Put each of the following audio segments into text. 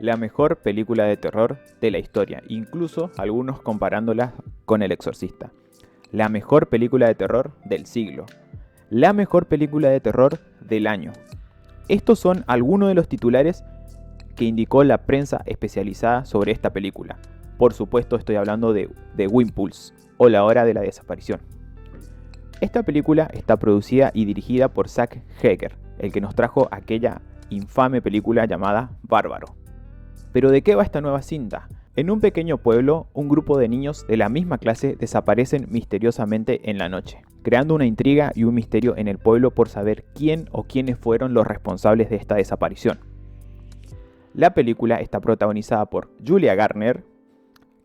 La mejor película de terror de la historia, incluso algunos comparándola con El Exorcista. La mejor película de terror del siglo. La mejor película de terror del año. Estos son algunos de los titulares que indicó la prensa especializada sobre esta película. Por supuesto estoy hablando de Wimpulse, o La Hora de la Desaparición. Esta película está producida y dirigida por Zack Heger, el que nos trajo aquella infame película llamada Bárbaro. Pero ¿de qué va esta nueva cinta? En un pequeño pueblo, un grupo de niños de la misma clase desaparecen misteriosamente en la noche, creando una intriga y un misterio en el pueblo por saber quién o quiénes fueron los responsables de esta desaparición. La película está protagonizada por Julia Garner,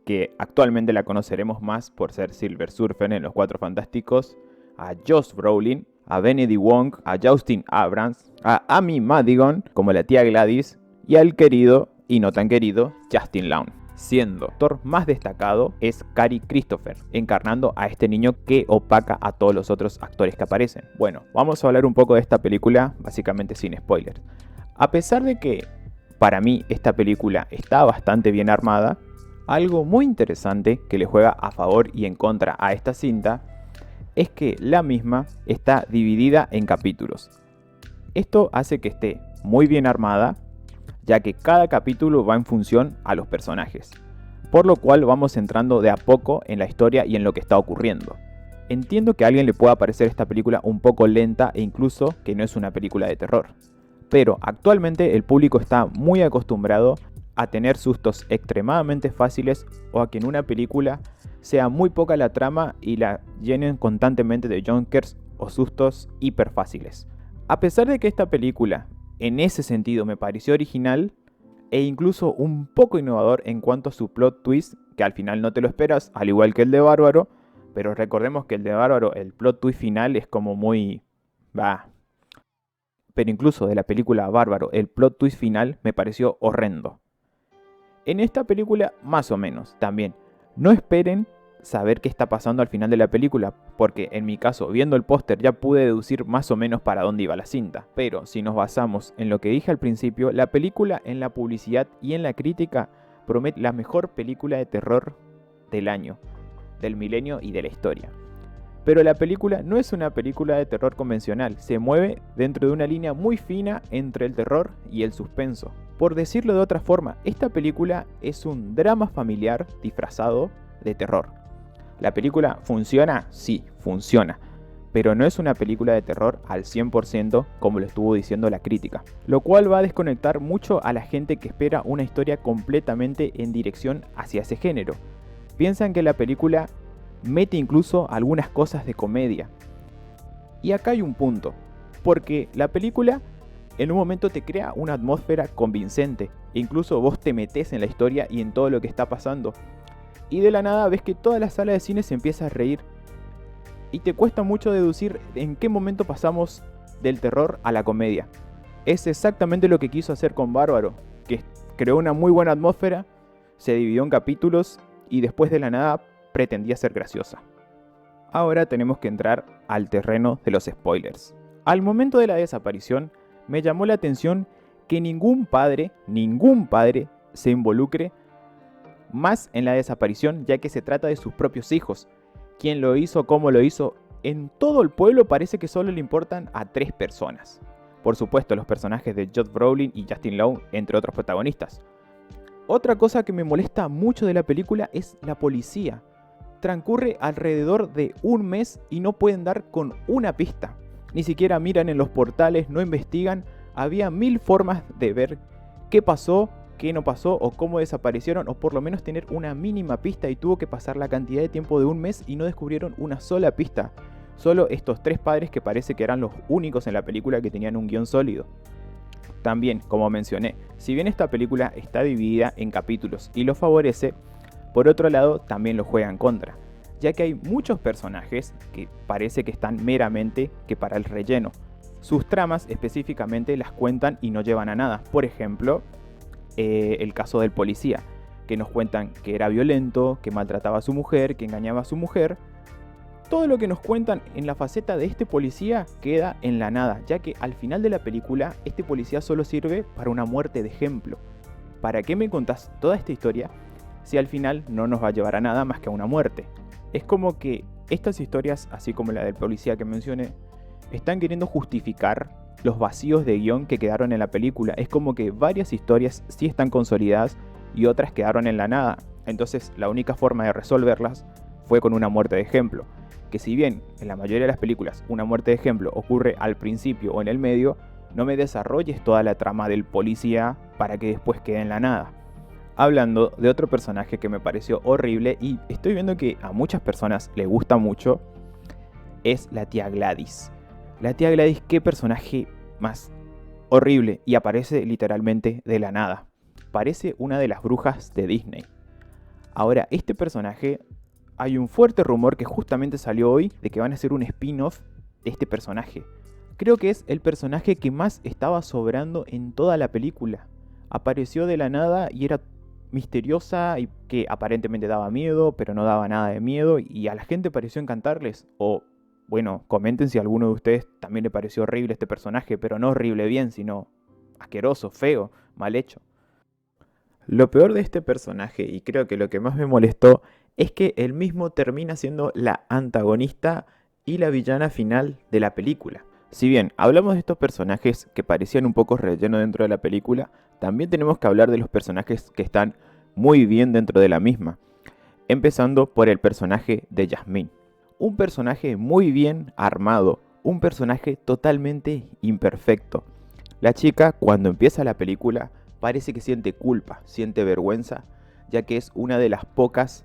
que actualmente la conoceremos más por ser Silver Surfer en Los Cuatro Fantásticos, a Josh Brolin, a Benedict Wong, a Justin Abrams, a Amy Madigan como la tía Gladys y al querido y no tan querido Justin Long. Siendo el actor más destacado es Cary Christopher, encarnando a este niño que opaca a todos los otros actores que aparecen. Bueno, vamos a hablar un poco de esta película, básicamente sin spoilers. A pesar de que para mí esta película está bastante bien armada, algo muy interesante que le juega a favor y en contra a esta cinta es que la misma está dividida en capítulos. Esto hace que esté muy bien armada, ya que cada capítulo va en función a los personajes, por lo cual vamos entrando de a poco en la historia y en lo que está ocurriendo. Entiendo que a alguien le pueda parecer esta película un poco lenta e incluso que no es una película de terror, pero actualmente el público está muy acostumbrado a tener sustos extremadamente fáciles o a que en una película sea muy poca la trama y la llenen constantemente de jumpscares o sustos hiper fáciles. A pesar de que esta película en ese sentido me pareció original e incluso un poco innovador en cuanto a su plot twist, que al final no te lo esperas, al igual que el de Bárbaro, pero recordemos que el de Bárbaro, el plot twist final es como muy... Pero incluso de la película Bárbaro, el plot twist final me pareció horrendo. En esta película, más o menos, también. No esperen saber qué está pasando al final de la película, porque en mi caso, viendo el póster ya pude deducir más o menos para dónde iba la cinta. Pero si nos basamos en lo que dije al principio, la película en la publicidad y en la crítica promete la mejor película de terror del año, del milenio y de la historia. Pero la película no es una película de terror convencional, se mueve dentro de una línea muy fina entre el terror y el suspenso. Por decirlo de otra forma, esta película es un drama familiar disfrazado de terror. ¿La película funciona? Sí, funciona. Pero no es una película de terror al 100% como lo estuvo diciendo la crítica. Lo cual va a desconectar mucho a la gente que espera una historia completamente en dirección hacia ese género. Piensan que la película mete incluso algunas cosas de comedia. Y acá hay un punto. Porque la película en un momento te crea una atmósfera convincente. E incluso vos te metés en la historia y en todo lo que está pasando. Y de la nada ves que toda la sala de cine se empieza a reír. Y te cuesta mucho deducir en qué momento pasamos del terror a la comedia. Es exactamente lo que quiso hacer con Bárbaro, que creó una muy buena atmósfera, se dividió en capítulos y después de la nada pretendía ser graciosa. Ahora tenemos que entrar al terreno de los spoilers. Al momento de la desaparición, me llamó la atención que ningún padre se involucre más en la desaparición, ya que se trata de sus propios hijos. ¿Quién lo hizo? ¿Cómo lo hizo? En todo el pueblo parece que solo le importan a 3 personas. Por supuesto, los personajes de Josh Brolin y Justin Long, entre otros protagonistas. Otra cosa que me molesta mucho de la película es la policía. Transcurre alrededor de un mes y no pueden dar con una pista. Ni siquiera miran en los portales, no investigan. Había 1000 formas de ver qué pasó, qué no pasó o cómo desaparecieron, o por lo menos tener una mínima pista, y tuvo que pasar la cantidad de tiempo de un mes y no descubrieron una sola pista. Solo estos 3 padres que parece que eran los únicos en la película que tenían un guión sólido. También, como mencioné, si bien esta película está dividida en capítulos y lo favorece, por otro lado también lo juega en contra, ya que hay muchos personajes que parece que están meramente que para el relleno. sus tramas específicamente las cuentan y no llevan a nada. Por ejemplo, el caso del policía, que nos cuentan que era violento, que maltrataba a su mujer, que engañaba a su mujer. Todo lo que nos cuentan en la faceta de este policía queda en la nada, ya que al final de la película este policía solo sirve para una muerte de ejemplo. ¿Para qué me contás toda esta historia si al final no nos va a llevar a nada más que a una muerte? Es como que estas historias, así como la del policía que mencioné, están queriendo justificar los vacíos de guión que quedaron en la película. Es como que varias historias sí están consolidadas y otras quedaron en la nada. Entonces la única forma de resolverlas fue con una muerte de ejemplo. Que si bien en la mayoría de las películas una muerte de ejemplo ocurre al principio o en el medio, no me desarrolles toda la trama del policía para que después quede en la nada. Hablando de otro personaje que me pareció horrible y estoy viendo que a muchas personas le gusta mucho, es la tía Gladys. La tía Gladys, qué personaje más horrible, y aparece literalmente de la nada. Parece una de las brujas de Disney. Ahora, este personaje, hay un fuerte rumor que justamente salió hoy de que van a hacer un spin-off de este personaje. Creo que es el personaje que más estaba sobrando en toda la película. Apareció de la nada y era misteriosa y que aparentemente daba miedo, pero no daba nada de miedo y a la gente pareció encantarles. O, bueno, comenten si a alguno de ustedes también le pareció horrible este personaje, pero no horrible bien, sino asqueroso, feo, mal hecho. Lo peor de este personaje, y creo que lo que más me molestó, es que él mismo termina siendo la antagonista y la villana final de la película. Si bien hablamos de estos personajes que parecían un poco relleno dentro de la película, también tenemos que hablar de los personajes que están muy bien dentro de la misma. Empezando por el personaje de Jasmine. Un personaje muy bien armado, un personaje totalmente imperfecto. La chica, cuando empieza la película, parece que siente culpa, siente vergüenza, ya que es una de las pocas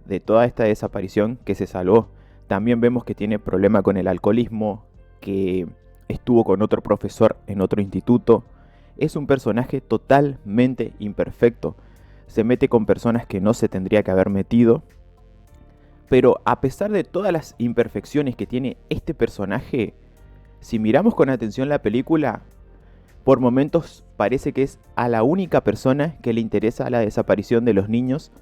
de toda esta desaparición que se salvó. También vemos que tiene problema con el alcoholismo, que estuvo con otro profesor en otro instituto. Es un personaje totalmente imperfecto. Se mete con personas que no se tendría que haber metido. Pero a pesar de todas las imperfecciones que tiene este personaje, si miramos con atención la película, por momentos parece que es a la única persona que le interesa la desaparición de los niños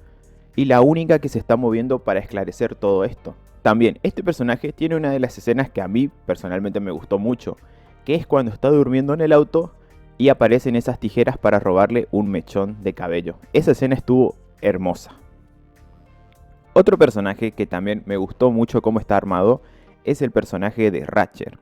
y la única que se está moviendo para esclarecer todo esto. También, este personaje tiene una de las escenas que a mí personalmente me gustó mucho, que es cuando está durmiendo en el auto y aparecen esas tijeras para robarle un mechón de cabello. Esa escena estuvo hermosa. Otro personaje que también me gustó mucho cómo está armado es el personaje de Ratcher.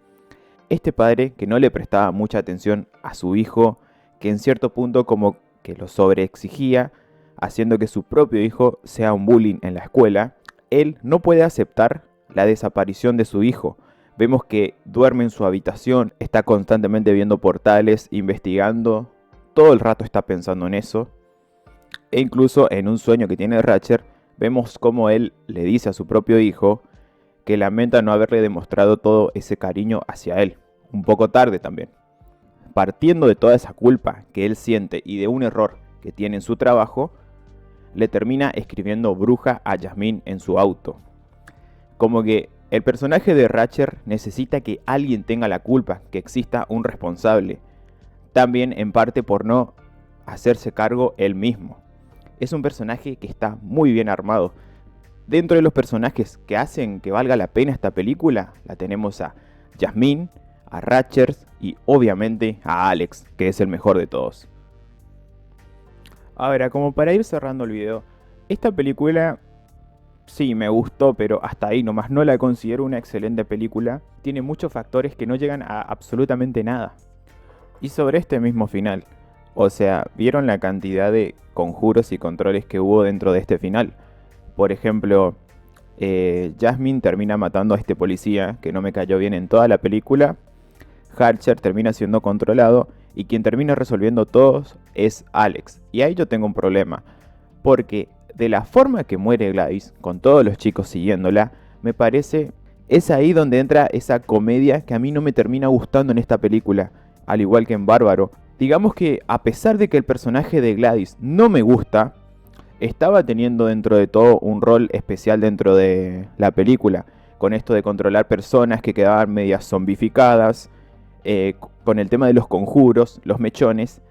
Este padre que no le prestaba mucha atención a su hijo, que en cierto punto como que lo sobreexigía, haciendo que su propio hijo sea un bullying en la escuela, él no puede aceptar la desaparición de su hijo. Vemos que duerme en su habitación, está constantemente viendo portales, investigando, todo el rato está pensando en eso. E incluso en un sueño que tiene Ratcher, vemos cómo él le dice a su propio hijo que lamenta no haberle demostrado todo ese cariño hacia él. Un poco tarde también. Partiendo de toda esa culpa que él siente y de un error que tiene en su trabajo, le termina escribiendo bruja a Jasmine en su auto. Como que el personaje de Ratcher necesita que alguien tenga la culpa, que exista un responsable. También en parte por no hacerse cargo él mismo. Es un personaje que está muy bien armado. Dentro de los personajes que hacen que valga la pena esta película, la tenemos a Jasmine, a Ratcher y obviamente a Alex, que es el mejor de todos. Ahora, como para ir cerrando el video, esta película sí me gustó, pero hasta ahí nomás, no la considero una excelente película. Tiene muchos factores que no llegan a absolutamente nada. Y sobre este mismo final, o sea, ¿vieron la cantidad de conjuros y controles que hubo dentro de este final? Por ejemplo, Jasmine termina matando a este policía que no me cayó bien en toda la película. Hatcher termina siendo controlado y quien termina resolviendo todos es Alex. Y ahí yo tengo un problema, porque de la forma que muere Gladys, con todos los chicos siguiéndola, me parece, es ahí donde entra esa comedia que a mí no me termina gustando en esta película, al igual que en Bárbaro. Digamos que a pesar de que el personaje de Gladys no me gusta, estaba teniendo dentro de todo un rol especial dentro de la película, con esto de controlar personas que quedaban medias zombificadas, con el tema de los conjuros, los mechones,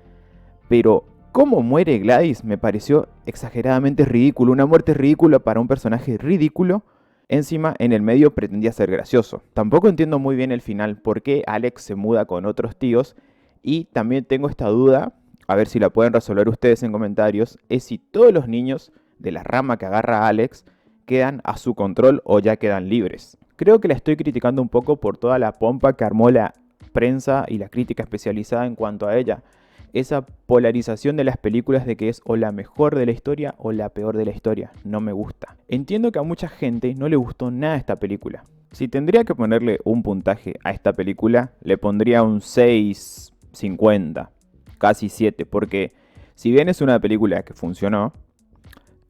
pero cómo muere Gladys me pareció exageradamente ridículo, una muerte ridícula para un personaje ridículo. Encima, en el medio pretendía ser gracioso. Tampoco entiendo muy bien el final, por qué Alex se muda con otros tíos. Y también tengo esta duda, a ver si la pueden resolver ustedes en comentarios, es si todos los niños de la rama que agarra a Alex quedan a su control o ya quedan libres. Creo que la estoy criticando un poco por toda la pompa que armó la prensa y la crítica especializada en cuanto a ella. Esa polarización de las películas de que es o la mejor de la historia o la peor de la historia. No me gusta. Entiendo que a mucha gente no le gustó nada esta película. Si tendría que ponerle un puntaje a esta película, le pondría un 6,50, casi 7, porque si bien es una película que funcionó,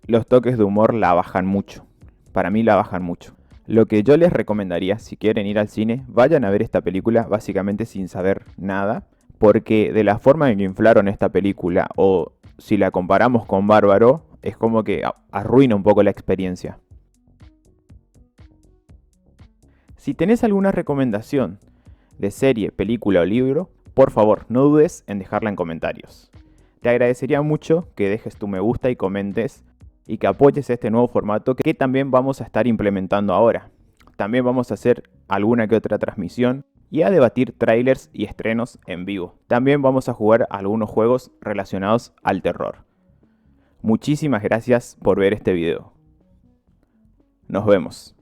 los toques de humor la bajan mucho. Para mí la bajan mucho. Lo que yo les recomendaría, si quieren ir al cine, vayan a ver esta película básicamente sin saber nada, porque de la forma en que inflaron esta película, o si la comparamos con Bárbaro, es como que arruina un poco la experiencia. Si tenés alguna recomendación de serie, película o libro, por favor no dudes en dejarla en comentarios. Te agradecería mucho que dejes tu me gusta y comentes y que apoyes este nuevo formato que también vamos a estar implementando ahora. También vamos a hacer alguna que otra transmisión y a debatir trailers y estrenos en vivo. También vamos a jugar algunos juegos relacionados al terror. Muchísimas gracias por ver este video. Nos vemos.